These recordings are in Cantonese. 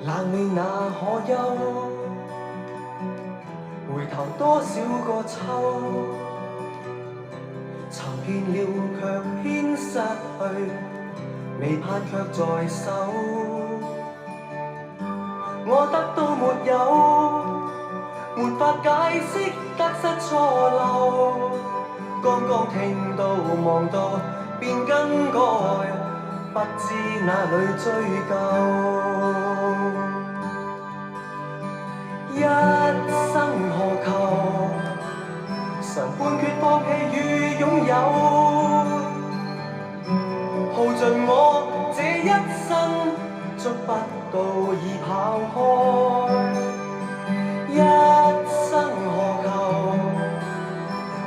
冷你那可休？回頭多少個秋，尋遍了卻偏失去，未盼卻在手。我得到沒有，沒法解釋得失錯漏。剛剛聽到望到便更改，不知哪裏追究。一生何求？常判決放棄與擁有，耗盡我這一生，捉不到已跑開。一生何求？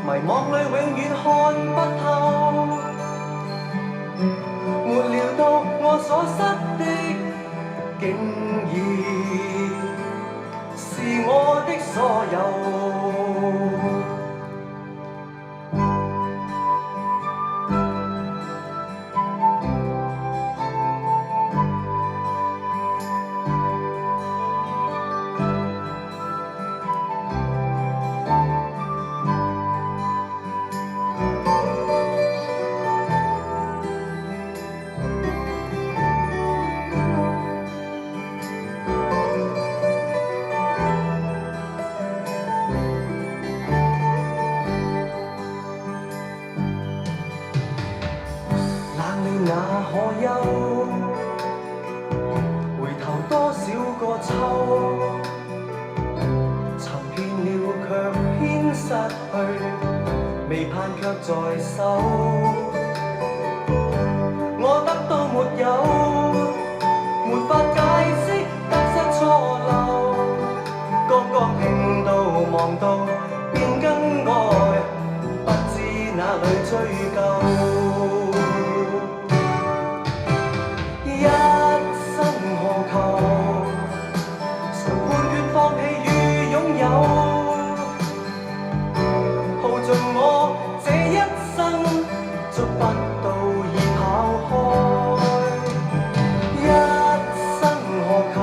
迷惘裏永遠看不透，沒料到我所失的，竟然是我的所有。那可休？回頭多少個秋，尋遍了卻偏失去，未盼卻在手。我得到沒有，沒法解釋得失錯漏。剛剛聽到望到便更改，不知哪裏追究。一生何求？常判決放棄與擁有，耗盡我這一生，捉不到已跑開。一生何求？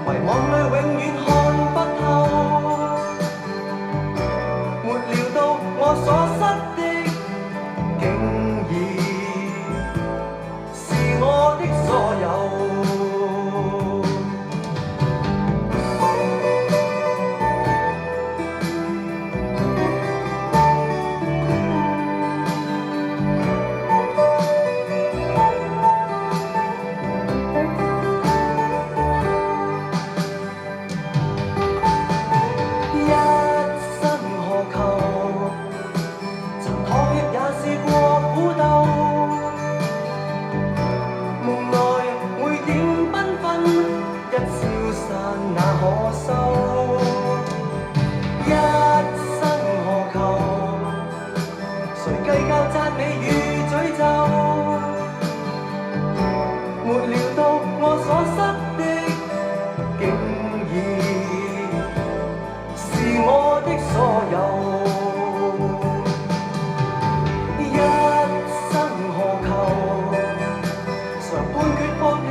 迷惘裏永遠看不透，沒料到我所失的，竟然我的所有。一生何求？曾妥協也試過苦鬥，一消散那可收？一生何求？誰計較讚美與詛咒？沒料到我所失的，竟然是我的所有。一生何求？常判決放棄